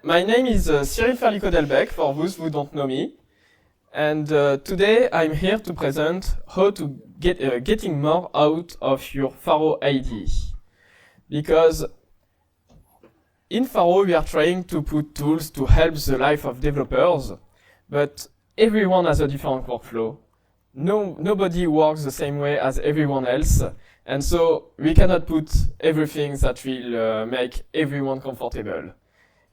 my name is Cyril Ferlico-Delbecq, for those who don't know me. And today I'm here to present how to getting more out of your Faro IDE. Because in Faro we are trying to put tools to help the life of developers, but everyone has a different workflow. Nobody works the same way as everyone else, and so we cannot put everything that will make everyone comfortable.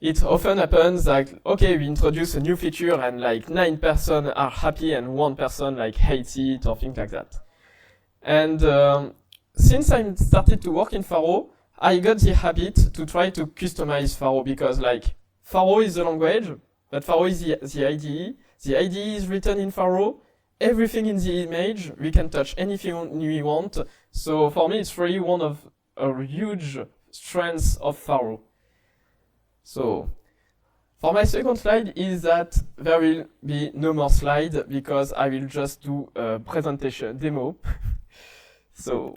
It often happens that, okay, we introduce a new feature and like 9 person are happy and 1 person like hates it or things like that. And since I started to work in Faro, I got the habit to try to customize Faro because like Faro is the language, but Faro is the IDE. The IDE is written in Faro. Everything in the image, we can touch anything we want. So for me, it's really one of a huge strengths of Faro. So, for my second slide is that there will be no more slide because I will just do a presentation demo. So,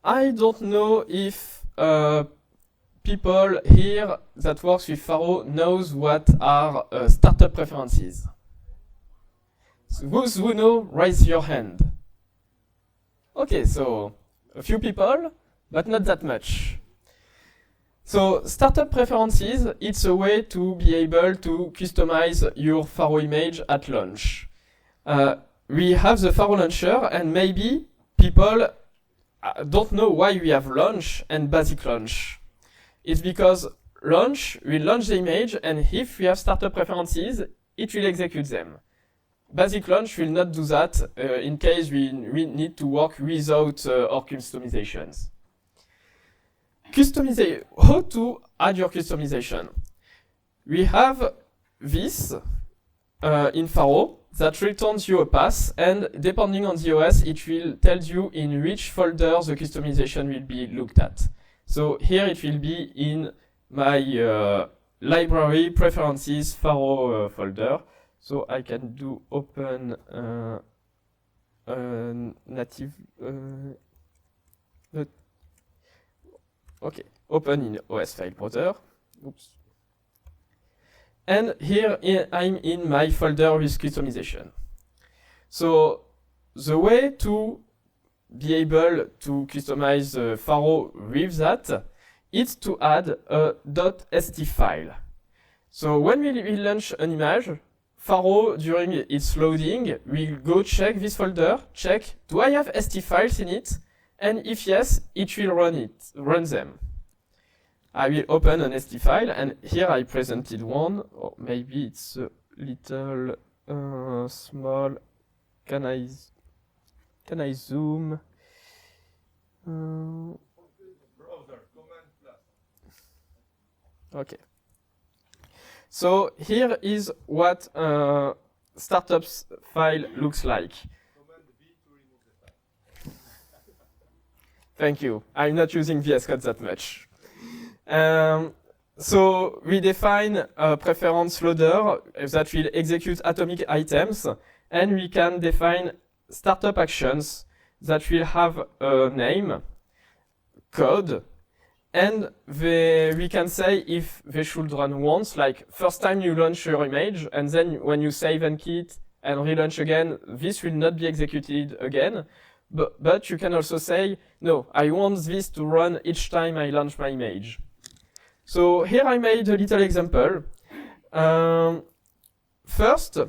I don't know if people here that works with Faro knows what are startup preferences. So those who know, raise your hand. Okay, so a few people, but not that much. So startup preferences, it's a way to be able to customize your Faro image at launch. We have the Faro launcher, and maybe people don't know why we have launch and basic launch. It's because launch will launch the image, and if we have startup preferences, it will execute them. Basic launch will not do that in case we need to work without our customizations. How to add your customization? We have this in Faro that returns you a path, and depending on the OS, it will tell you in which folder the customization will be looked at. So here it will be in my library preferences Faro folder. So I can do open native. Okay, open in OS file browser. Oops. And here I'm in my folder with customization. So the way to be able to customize Faro with that is to add a .st file. So when we launch an image, Faro, during its loading, will go check this folder, check, do I have st files in it? And if yes, it will run them. I will open an st file, and here I presented one, or maybe it's a little small. Can I zoom? Browser, Command plus. Okay. So here is what startups file looks like. Command V to remove the file. Thank you. I'm not using VS Code that much. So we define a preference loader that will execute atomic items, and we can define startup actions that will have a name, code, and we can say if they should run once, like first time you launch your image, and then when you save and quit and relaunch again, this will not be executed again. But you can also say, no, I want this to run each time I launch my image. So here I made a little example. First,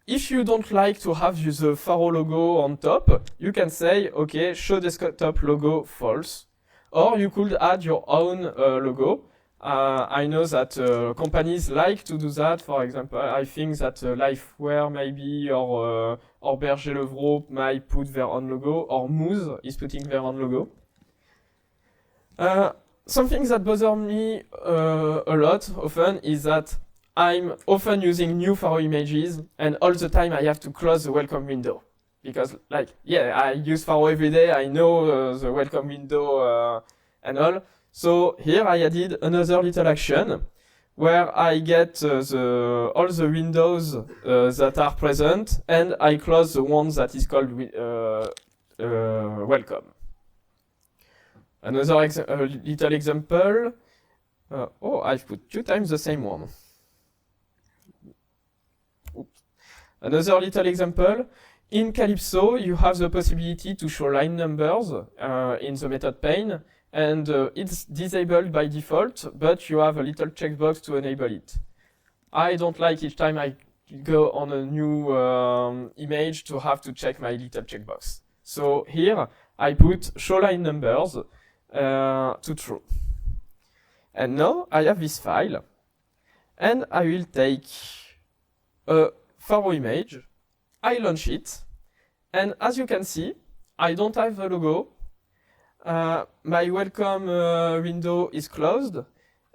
if you don't like to have the Faro logo on top, you can say, okay, show desktop logo false. Or you could add your own logo. I know that companies like to do that. For example, I think that Lifeware maybe, or Berger-Levrault might put their own logo, or Moose is putting their own logo. Something that bothers me a lot often is that I'm often using new Faro images, and all the time I have to close the welcome window. Because, like, yeah, I use Faro every day, I know the welcome window and all. So here I added another little action where I get all the windows that are present, and I close the ones that is called welcome. Another little example, Oh, I've put 2 times the same one. Oops. Another little example. In Calypso, you have the possibility to show line numbers in the method pane, and it's disabled by default, but you have a little checkbox to enable it. I don't like each time I go on a new image to have to check my little checkbox. So here, I put show line numbers to true. And now I have this file, and I will take a Faro image, I launch it, and as you can see, I don't have the logo, my welcome window is closed,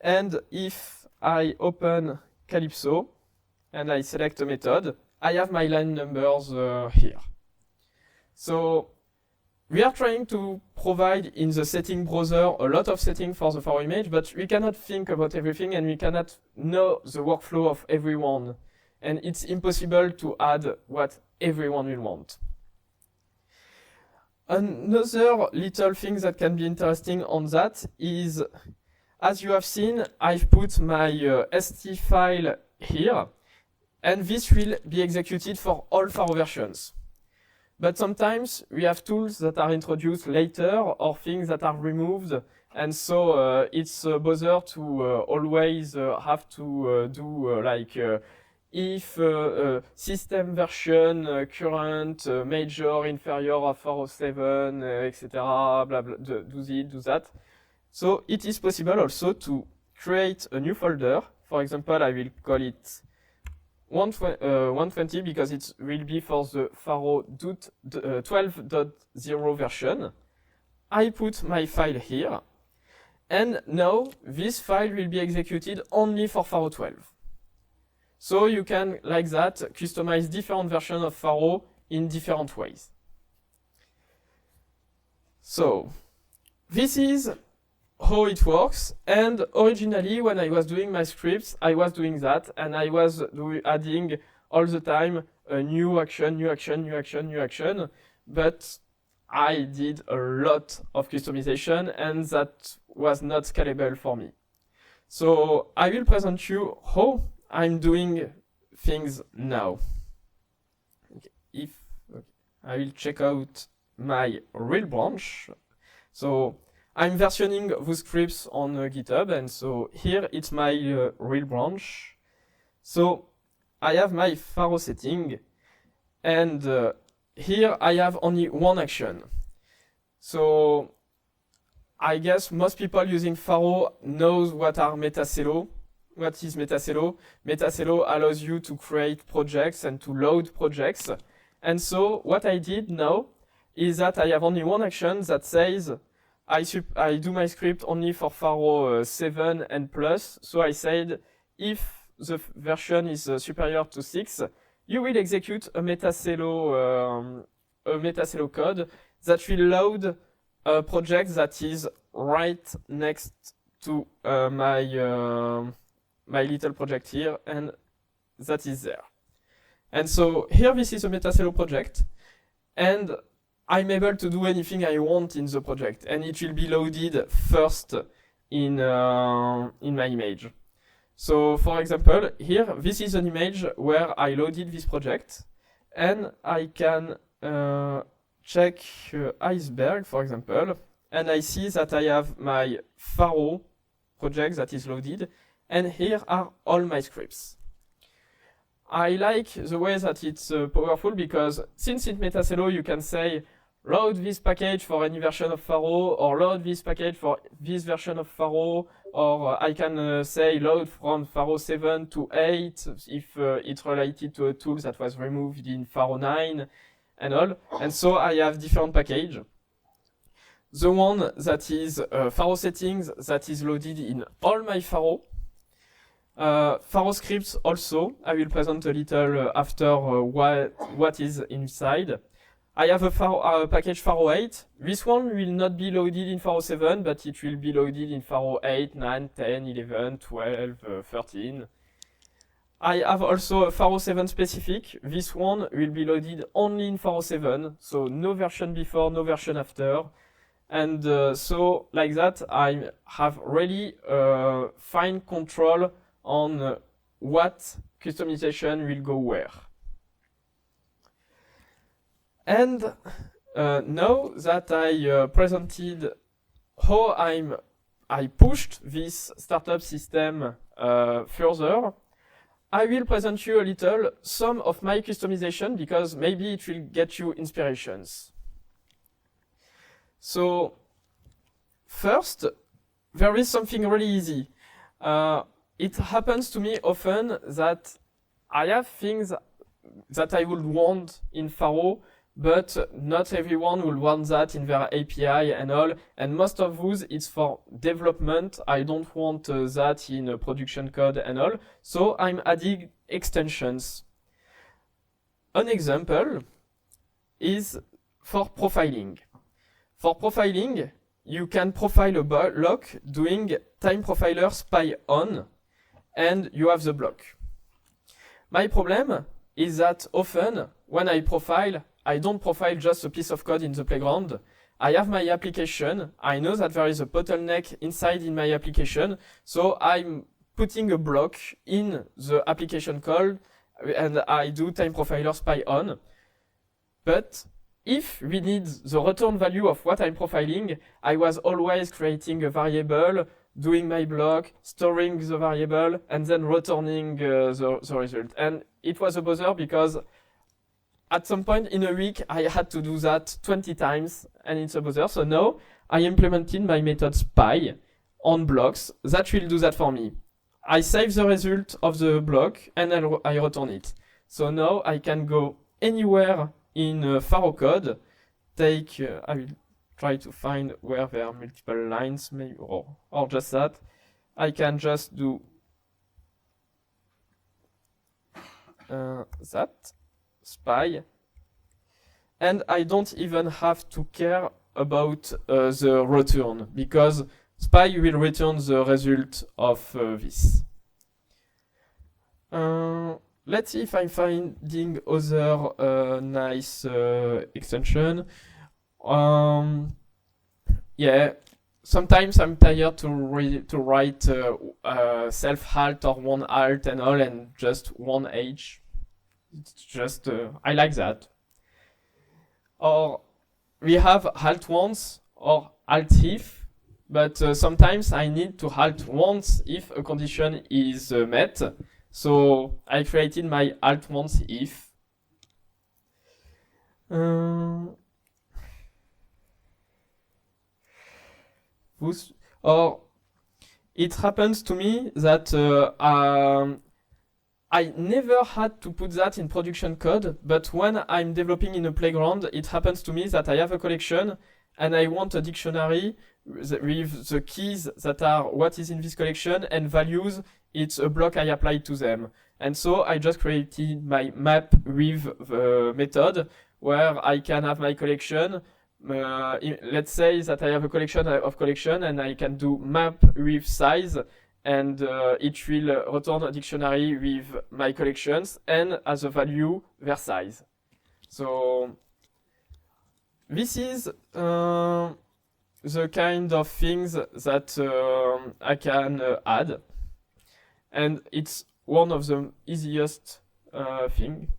and if I open Calypso, and I select a method, I have my line numbers here. So, we are trying to provide in the setting browser a lot of settings for the Faro image, but we cannot think about everything and we cannot know the workflow of everyone. And it's impossible to add what everyone will want. Another little thing that can be interesting on that is, as you have seen, I've put my ST file here, and this will be executed for all Faro versions. But sometimes we have tools that are introduced later or things that are removed, and so it's a bother to always have to do if system version current major inferior of 407 etc. Blah blah, do this, do that. So it is possible also to create a new folder. For example, I will call it 120 because it will be for the Faro 12.0 version. I put my file here, and now this file will be executed only for Faro 12. So you can, like that, customize different versions of Faro in different ways. So this is how it works, and originally when I was doing my scripts, I was doing that, and I was adding all the time a new action, new action, new action, new action, but I did a lot of customization, and that was not scalable for me. So I will present you how I'm doing things now. Okay. I will check out my real branch. So I'm versioning those scripts on GitHub, and so here it's my real branch. So I have my Faro setting, and here I have only one action. So I guess most people using Faro knows what are Metacelo. What is Metacelo? Metacelo allows you to create projects and to load projects. And so what I did now is that I have only one action that says I do my script only for Faro 7 and plus. So I said if the version is superior to 6, you will execute a Metacelo code that will load a project that is right next to my little project here, and that is there. And so here this is a Metacelo project, and I'm able to do anything I want in the project, and it will be loaded first in my image. So for example, here this is an image where I loaded this project, and I can check Iceberg, for example, and I see that I have my Faro project that is loaded, and here are all my scripts. I like the way that it's powerful because since in Metacelo you can say load this package for any version of Faro, or load this package for this version of Faro, or I can say load from Faro 7 to 8 if it's related to a tool that was removed in Faro 9 and all. And so I have different packages. The one that is Faro settings that is loaded in all my Faro. Faro scripts also, I will present a little after what is inside. I have a package Faro 8. This one will not be loaded in Faro 7, but it will be loaded in Faro 8, 9, 10, 11, 12, 13. I have also a Faro 7 specific. This one will be loaded only in Faro 7, so no version before, no version after. And so like that, I have really fine control on what customization will go where. And now that I presented how I pushed this startup system further, I will present you a little some of my customization because maybe it will get you inspirations. So first, there is something really easy. It happens to me often that I have things that I would want in Faro, but not everyone will want that in their API and all. And most of those, it's for development. I don't want that in production code and all. So I'm adding extensions. An example is for profiling. For profiling, you can profile a block doing time profiler spy on, and you have the block. My problem is that often when I profile, I don't profile just a piece of code in the playground. I have my application. I know that there is a bottleneck inside in my application. So I'm putting a block in the application code and I do time profiler spy on. But if we need the return value of what I'm profiling, I was always creating a variable, doing my block, storing the variable, and then returning the result. And it was a bother because at some point in a week, I had to do that 20 times, and it's a bother. So now I implemented my method spy on blocks that will do that for me. I save the result of the block, and I return it. So now I can go anywhere in Faro code. I will try to find where there are multiple lines, maybe, or just that. I can just do that. Spy, and I don't even have to care about the return because spy will return the result of this. Let's see if I'm finding other nice extension. Yeah, sometimes I'm tired to write self-halt or one alt and all, and just one H. It's just, I like that. Or we have halt once or alt if, but sometimes I need to halt once if a condition is met. So I created my alt once if. Or it happens to me that I never had to put that in production code, but when I'm developing in a playground, it happens to me that I have a collection and I want a dictionary with the keys that are what is in this collection and values. It's a block I applied to them. And so I just created my map with the method where I can have my collection. Let's say that I have a collection of collection and I can do map with size, and it will return a dictionary with my collections and as a value their size. So this is the kind of things that I can add, and it's one of the easiest thing.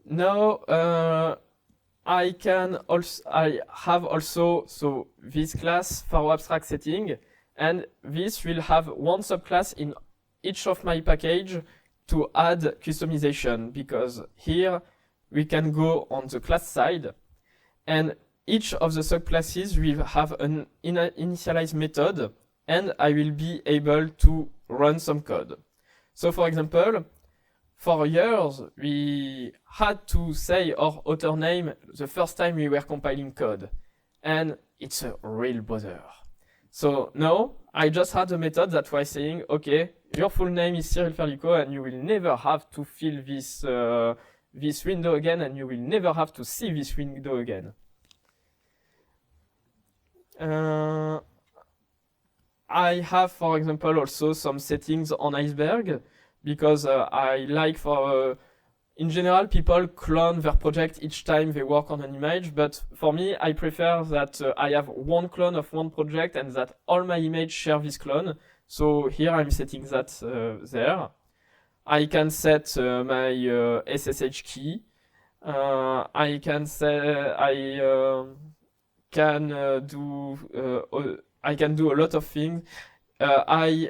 Now I have also this class Faro abstract setting. And this will have one subclass in each of my package to add customization, because here we can go on the class side and each of the subclasses will have an initialize method and I will be able to run some code. So for example, for years we had to say our author name the first time we were compiling code, and it's a real bother. So now I just had a method that was saying, okay, your full name is Cyril Ferlico and you will never have to fill this this window again, and you will never have to see this window again. I have, for example, also some settings on Iceberg because I like in general, people clone their project each time they work on an image, but for me, I prefer that I have one clone of one project and that all my images share this clone. So here I'm setting that there. I can set my SSH key. I can say I can do a lot of things. I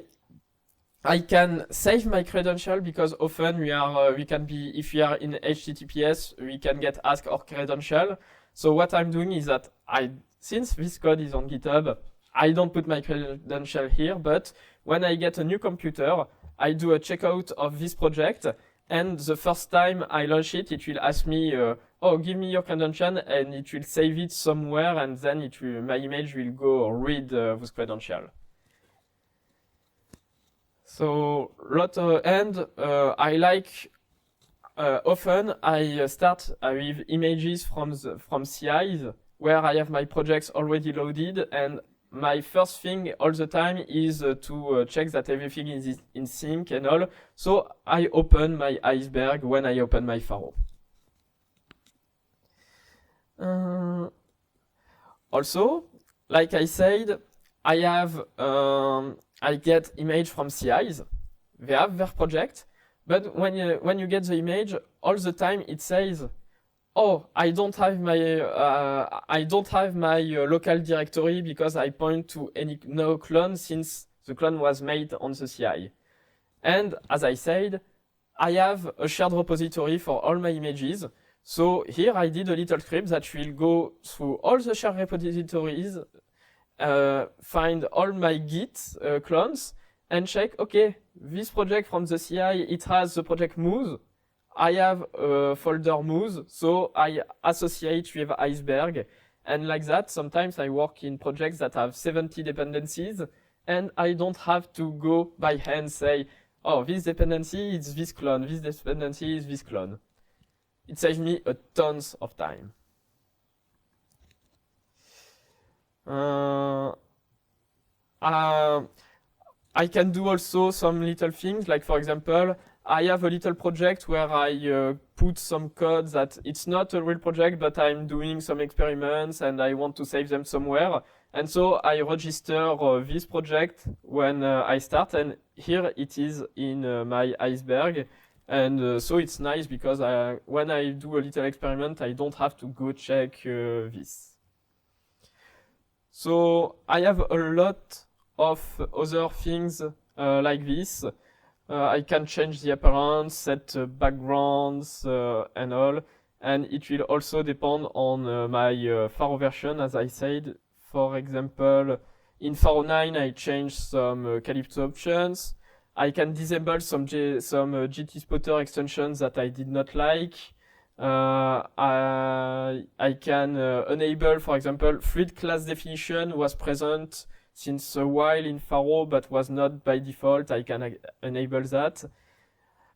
can save my credential because often we can be, if we are in HTTPS, we can get asked our credential. So what I'm doing is that since this code is on GitHub, I don't put my credential here, but when I get a new computer, I do a checkout of this project, and the first time I launch it, it will ask me, oh, give me your credential, and it will save it somewhere, and then my image will go read this credential. So I like often I start with images from CIs where I have my projects already loaded, and my first thing all the time is to check that everything is in sync and all. So I open my Iceberg when I open my Pharo. Also, like I said, I get image from CIs. They have their project, but when you get the image, all the time it says, "Oh, I don't have my local directory because I point to no clone since the clone was made on the CI." And as I said, I have a shared repository for all my images. So here I did a little script that will go through all the shared repositories, find all my Git clones, and check, okay, this project from the CI, it has the project Moose. I have a folder Moose, so I associate with Iceberg. And like that, sometimes I work in projects that have 70 dependencies, and I don't have to go by hand say, oh, this dependency is this clone, this dependency is this clone. It saves me a tons of time. I can do also some little things, like for example, I have a little project where I put some code that it's not a real project, but I'm doing some experiments and I want to save them somewhere. And so I register this project when I start, and here it is in my Iceberg. And so it's nice because when I do a little experiment, I don't have to go check this. So I have a lot of other things like this. I can change the appearance, set backgrounds and all, and it will also depend on my Pharo version, as I said. For example, in Pharo 9 I changed some Calypso options. I can disable some GTSpotter extensions that I did not like. I can enable, for example, fluid class definition was present since a while in Pharo, but was not by default. I can enable that.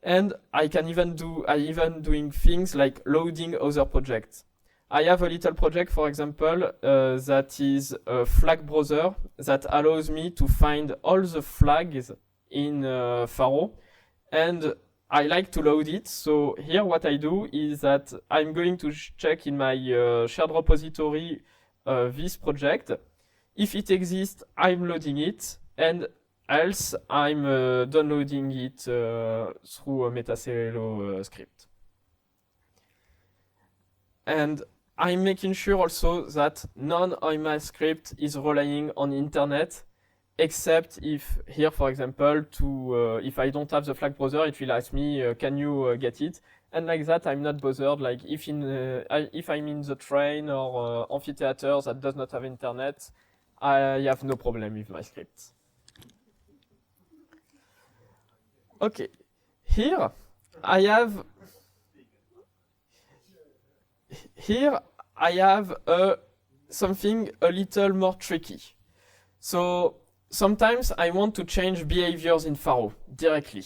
And I can even doing things like loading other projects. I have a little project, for example, that is a flag browser that allows me to find all the flags in Pharo, and I like to load it. So here what I do is that I'm going to check in my shared repository this project. If it exists, I'm loading it, and else I'm downloading it through a Metacelo script. And I'm making sure also that none of my script is relying on internet, except if here, for example, if I don't have the flag browser, it will ask me, can you get it? And like that, I'm not bothered. Like if I'm in the train or amphitheater that does not have internet, I have no problem with my scripts. Okay, here I have something a little more tricky. So sometimes I want to change behaviors in Pharo directly,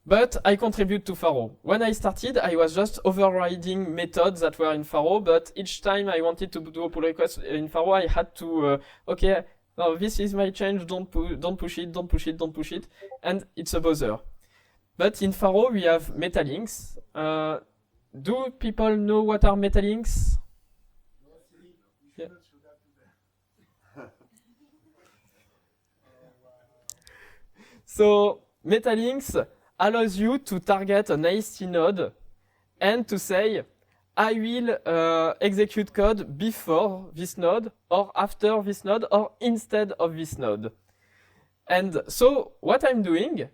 but I contribute to Pharo. When I started, I was just overriding methods that were in Pharo, but each time I wanted to do a pull request in Pharo, I had to, okay, now this is my change, don't push it, and it's a bother. But in Faro, we have metalinks. Do people know what are metalinks? Yeah. So metalinks allows you to target an AST node and to say, I will execute code before this node, or after this node, or instead of this node. And so what I'm doing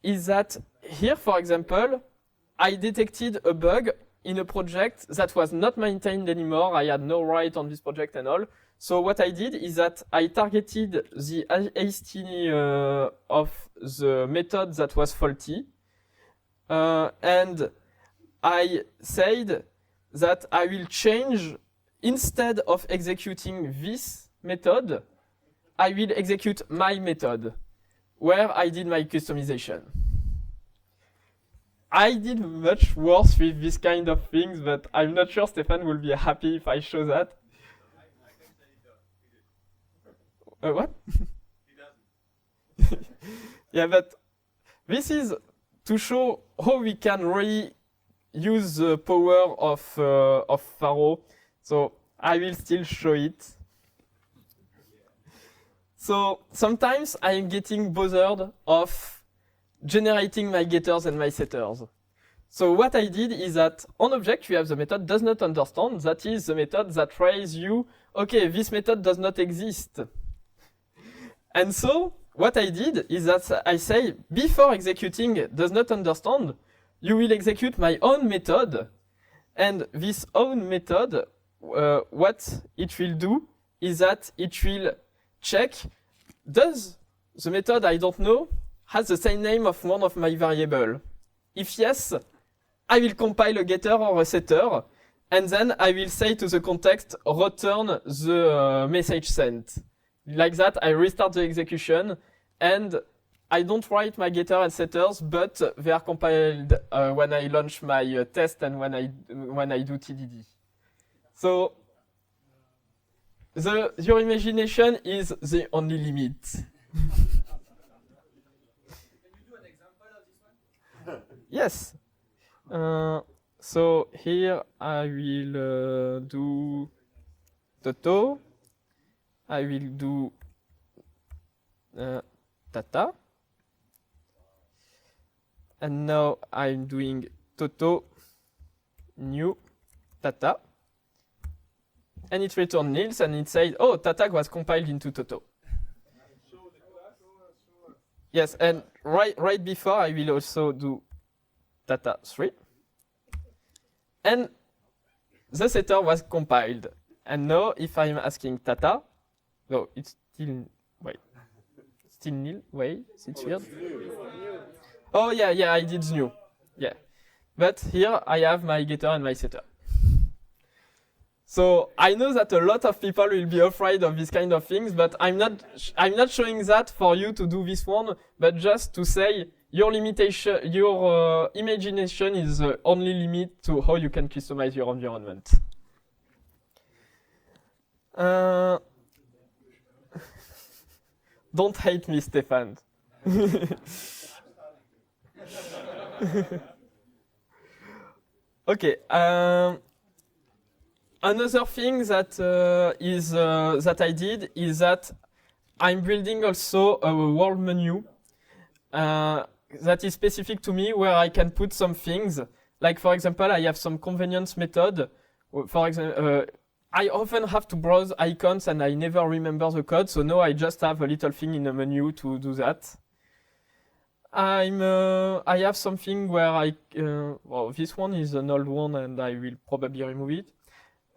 is that here, for example, I detected a bug in a project that was not maintained anymore. I had no right on this project and all. So what I did is that I targeted the AST of the method that was faulty. And I said that I will change, instead of executing this method, I will execute my method, where I did my customization. I did much worse with this kind of things, but I'm not sure Stefan will be happy if I show that. I can say he does. What? He doesn't. Yeah, but this is to show how we can really use the power of Faro. So I will still show it. So sometimes I'm getting bothered of generating my getters and my setters. So what I did is that on object, you have the method does not understand. That is the method that tells you, okay, this method does not exist. And so what I did is that I say, before executing does not understand, you will execute my own method. And this own method, what it will do is that it will check, does the method I don't know has the same name of one of my variable? If yes, I will compile a getter or a setter, and then I will say to the context, return the message sent. Like that, I restart the execution, and I don't write my getter and setters, but they are compiled when I launch my test and when I do TDD. So your imagination is the only limit. Yes. So here I will do Toto. I will do Tata. And now I'm doing Toto, new, Tata. And it returned nils, and it said, oh, Tata was compiled into Toto. Yes, and right before I will also do Tata 3. And the setter was compiled. And now if I'm asking Tata, no, it's still, wait, still nil, wait, it's weird. Oh yeah, I did new, yeah. But here I have my getter and my setter. So I know that a lot of people will be afraid of this kind of things, but I'm not showing that for you to do this one, but just to say your limitation, your imagination is the only limit to how you can customize your environment. Don't hate me, Stefan. Okay. Another thing that that I did is that I'm building also a world menu that is specific to me, where I can put some things. Like for example, I have some convenience method. For example, I often have to browse icons and I never remember the code, so now I just have a little thing in the menu to do that. I have something where well, this one is an old one and I will probably remove it.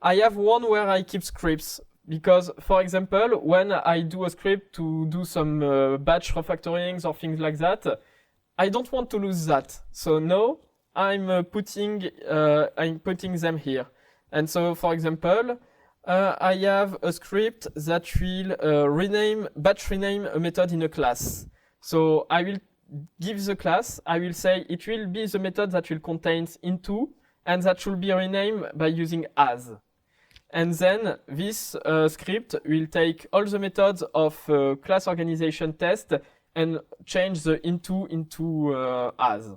I have one where I keep scripts, because, for example, when I do a script to do some batch refactorings or things like that, I don't want to lose that. So now I'm putting them here. And so, for example, I have a script that will batch rename a method in a class. So I will give the class, I will say it will be the method that will contain into, and that should be renamed by using as. And then this script will take all the methods of class organization test and change the into as.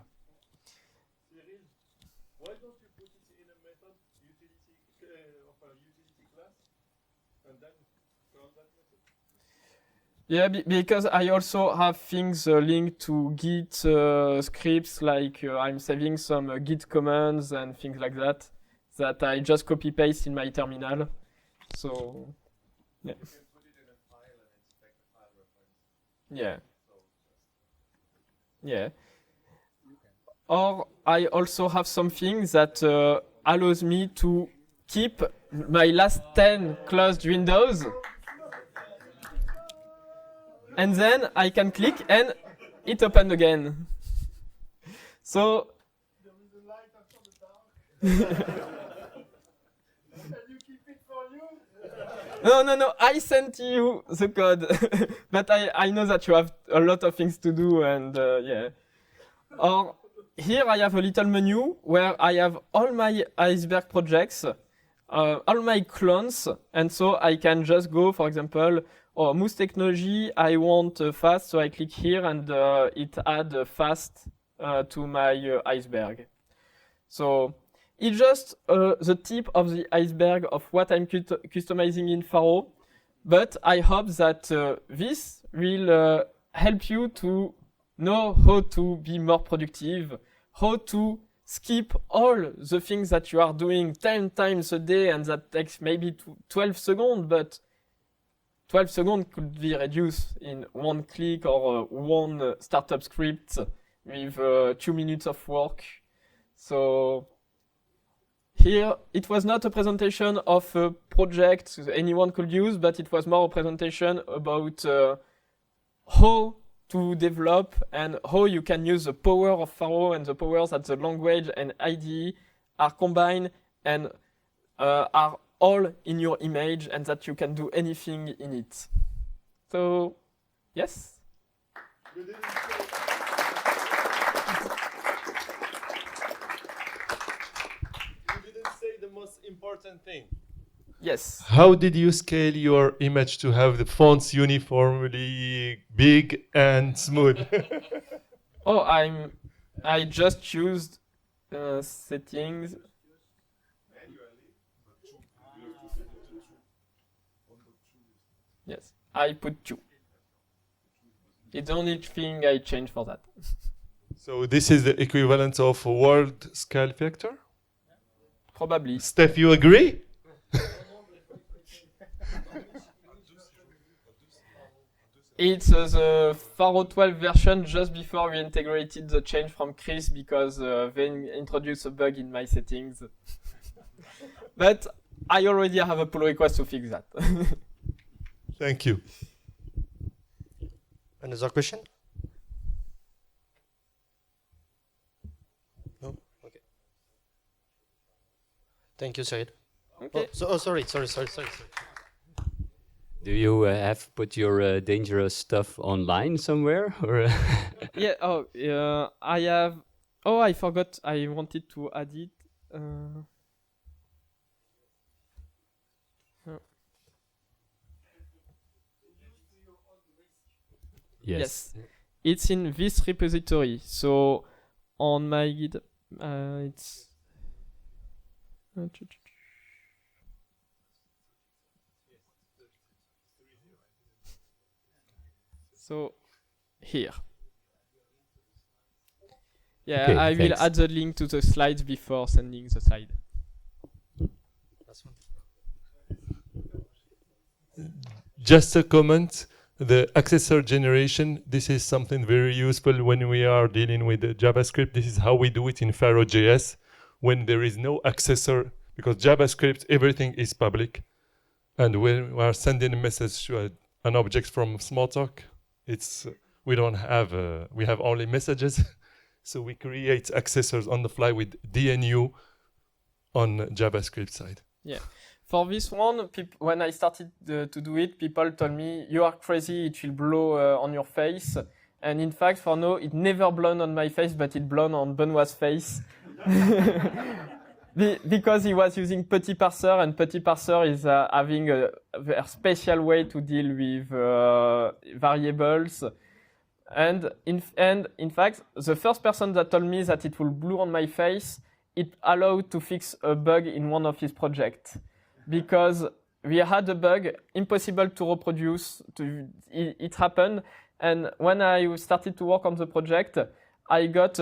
Yeah, because I also have things linked to Git scripts, like I'm saving some Git commands and things like that I just copy paste in my terminal. So, yeah. You can put it in a file and inspect the file reference. Yeah. So just Yeah. Or I also have something that allows me to keep my last 10 closed windows. And then I can click and it opened again. So there is a light after the dark. And you keep it for you. no, I sent you the code, but I know that you have a lot of things to do, and yeah. Or here I have a little menu where I have all my Iceberg projects, all my clones, and so I can just go, for example, Moose Technology, I want fast, so I click here and it add fast to my Iceberg. So it's just the tip of the iceberg of what I'm customizing in Faro, but I hope that this will help you to know how to be more productive, how to skip all the things that you are doing 10 times a day and that takes maybe 12 seconds, but 12 seconds could be reduced in one click or one startup script with 2 minutes of work. So here it was not a presentation of a project anyone could use, but it was more a presentation about how to develop and how you can use the power of Faro and the powers that the language and IDE are combined and are all in your image and that you can do anything in it. So, yes? You didn't say the most important thing. Yes. How did you scale your image to have the fonts uniformly big and smooth? Oh, I just used settings. Yes, I put 2. It's the only thing I changed for that. So this is the equivalent of a world scale factor? Probably. Steph, you agree? It's the Faro 12 version just before we integrated the change from Chris because they introduced a bug in my settings. But I already have a pull request to fix that. Thank you. Another question? No? Okay. Thank you, Cyril. Okay. Sorry. Do you have put your dangerous stuff online somewhere? Or Yeah, I have... Oh, I forgot I wanted to add it. Yes. It's in this repository. So on my Git, it's... So here. Yeah, Okay, I will thanks. add the link to the slides before sending the slide. Last one. Just a comment. The accessor generation, this is something very useful when we are dealing with JavaScript. This is how we do it in Faro.js when there is no accessor, because JavaScript, everything is public. And when we are sending a message to an object from Smalltalk, it's we don't have we have only messages. So we create accessors on the fly with DNU on JavaScript side. Yeah. For this one, when I started to do it, people told me, you are crazy, it will blow on your face. And in fact, for now, it never blown on my face, but it blown on Benoit's face. Because he was using Petit Parser, and Petit Parser is having a special way to deal with variables. And in fact, the first person that told me that it will blow on my face, it allowed to fix a bug in one of his projects. Because we had a bug, impossible to reproduce. It happened, and when I started to work on the project, I got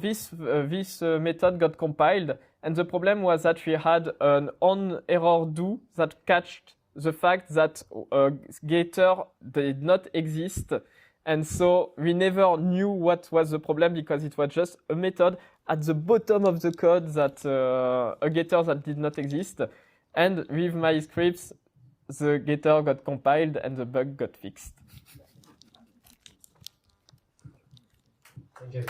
this method got compiled, and the problem was that we had an on error do that catched the fact that getter did not exist, and so we never knew what was the problem because it was just a method at the bottom of the code that a getter that did not exist. And with my scripts, the getter got compiled and the bug got fixed. Thank you.